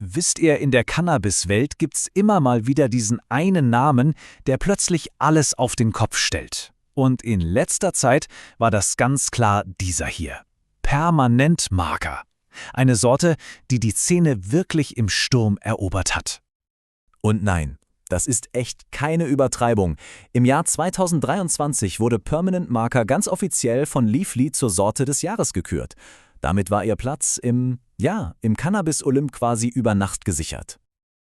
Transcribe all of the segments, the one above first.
Wisst ihr, in der Cannabis-Welt gibt's immer mal wieder diesen einen Namen, der plötzlich alles auf den Kopf stellt. Und in letzter Zeit war das ganz klar dieser hier. Permanent Marker. Eine Sorte, die die Szene wirklich im Sturm erobert hat. Und nein, das ist echt keine Übertreibung. Im Jahr 2023 wurde Permanent Marker ganz offiziell von Leafly zur Sorte des Jahres gekürt. Damit war ihr Platz im Cannabis-Olymp quasi über Nacht gesichert.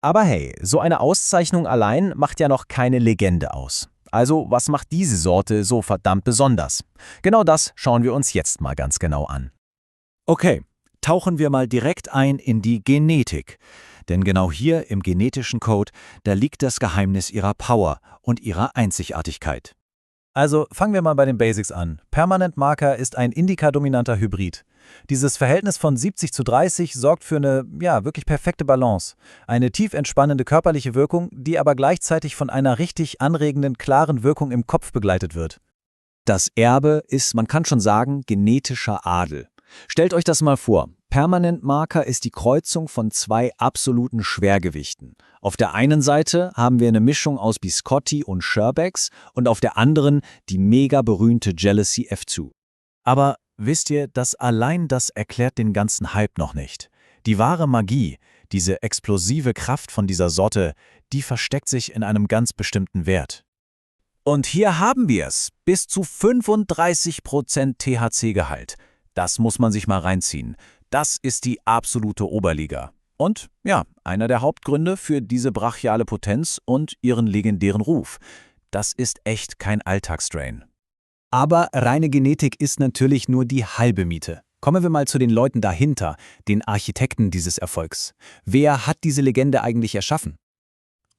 Aber hey, so eine Auszeichnung allein macht ja noch keine Legende aus. Also, was macht diese Sorte so verdammt besonders? Genau das schauen wir uns jetzt mal ganz genau an. Okay, tauchen wir mal direkt ein in die Genetik. Denn genau hier im genetischen Code, da liegt das Geheimnis ihrer Power und ihrer Einzigartigkeit. Also fangen wir mal bei den Basics an. Permanent Marker ist ein Indica-dominanter Hybrid. Dieses Verhältnis von 70:30 sorgt für eine, wirklich perfekte Balance. Eine tief entspannende körperliche Wirkung, die aber gleichzeitig von einer richtig anregenden, klaren Wirkung im Kopf begleitet wird. Das Erbe ist, man kann schon sagen, genetischer Adel. Stellt euch das mal vor. Permanent Marker ist die Kreuzung von zwei absoluten Schwergewichten. Auf der einen Seite haben wir eine Mischung aus Biscotti und Sherbex und auf der anderen die mega berühmte Jealousy F2. Aber wisst ihr, allein das erklärt den ganzen Hype noch nicht. Die wahre Magie, diese explosive Kraft von dieser Sorte, die versteckt sich in einem ganz bestimmten Wert. Und hier haben wir es, bis zu 35% THC-Gehalt. Das muss man sich mal reinziehen. Das ist die absolute Oberliga. Und einer der Hauptgründe für diese brachiale Potenz und ihren legendären Ruf. Das ist echt kein Alltagsstrain. Aber reine Genetik ist natürlich nur die halbe Miete. Kommen wir mal zu den Leuten dahinter, den Architekten dieses Erfolgs. Wer hat diese Legende eigentlich erschaffen?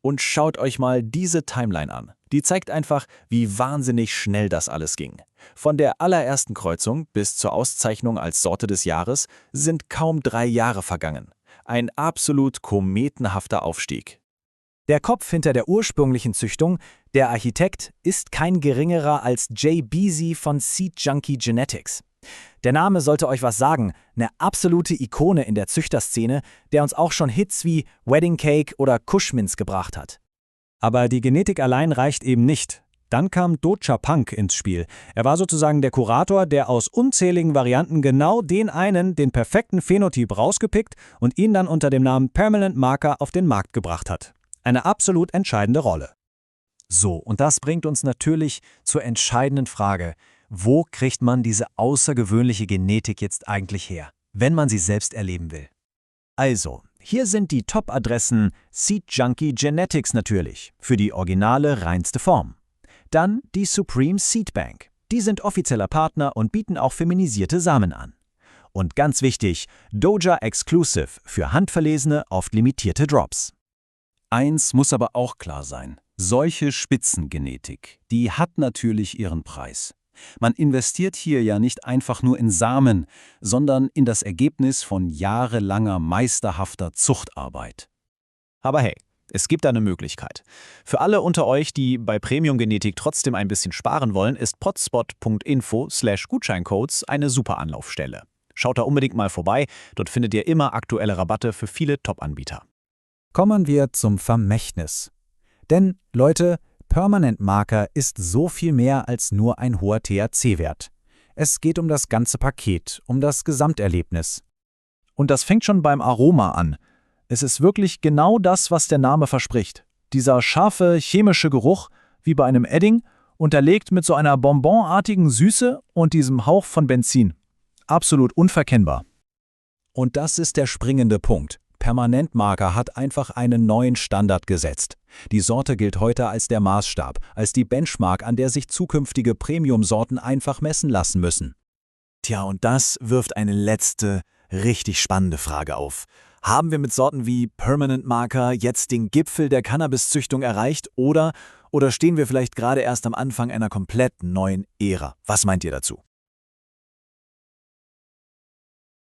Und schaut euch mal diese Timeline an. Die zeigt einfach, wie wahnsinnig schnell das alles ging. Von der allerersten Kreuzung bis zur Auszeichnung als Sorte des Jahres sind kaum 3 Jahre vergangen. Ein absolut kometenhafter Aufstieg. Der Kopf hinter der ursprünglichen Züchtung, der Architekt, ist kein geringerer als Jay Beasy von Seed Junkie Genetics. Der Name sollte euch was sagen, eine absolute Ikone in der Züchterszene, der uns auch schon Hits wie Wedding Cake oder Kushminz gebracht hat. Aber die Genetik allein reicht eben nicht. Dann kam Doja Punk ins Spiel. Er war sozusagen der Kurator, der aus unzähligen Varianten genau den perfekten Phänotyp rausgepickt und ihn dann unter dem Namen Permanent Marker auf den Markt gebracht hat. Eine absolut entscheidende Rolle. So, und das bringt uns natürlich zur entscheidenden Frage: Wo kriegt man diese außergewöhnliche Genetik jetzt eigentlich her, wenn man sie selbst erleben will? Also, hier sind die Top-Adressen Seed Junkie Genetics natürlich, für die originale, reinste Form. Dann die Supreme Seed Bank. Die sind offizieller Partner und bieten auch feminisierte Samen an. Und ganz wichtig, Doja Exclusive für handverlesene, oft limitierte Drops. Eins muss aber auch klar sein: Solche Spitzengenetik, die hat natürlich ihren Preis. Man investiert hier ja nicht einfach nur in Samen, sondern in das Ergebnis von jahrelanger meisterhafter Zuchtarbeit. Aber hey, es gibt eine Möglichkeit. Für alle unter euch, die bei Premium-Genetik trotzdem ein bisschen sparen wollen, ist potspot.info/Gutscheincodes eine super Anlaufstelle. Schaut da unbedingt mal vorbei, dort findet ihr immer aktuelle Rabatte für viele Top-Anbieter. Kommen wir zum Vermächtnis. Denn, Leute, Permanent Marker ist so viel mehr als nur ein hoher THC-Wert. Es geht um das ganze Paket, um das Gesamterlebnis. Und das fängt schon beim Aroma an. Es ist wirklich genau das, was der Name verspricht. Dieser scharfe, chemische Geruch, wie bei einem Edding, unterlegt mit so einer bonbonartigen Süße und diesem Hauch von Benzin. Absolut unverkennbar. Und das ist der springende Punkt. Permanent Marker hat einfach einen neuen Standard gesetzt. Die Sorte gilt heute als der Maßstab, als die Benchmark, an der sich zukünftige Premium-Sorten einfach messen lassen müssen. Tja, und das wirft eine letzte, richtig spannende Frage auf. Haben wir mit Sorten wie Permanent Marker jetzt den Gipfel der Cannabiszüchtung erreicht oder stehen wir vielleicht gerade erst am Anfang einer komplett neuen Ära? Was meint ihr dazu?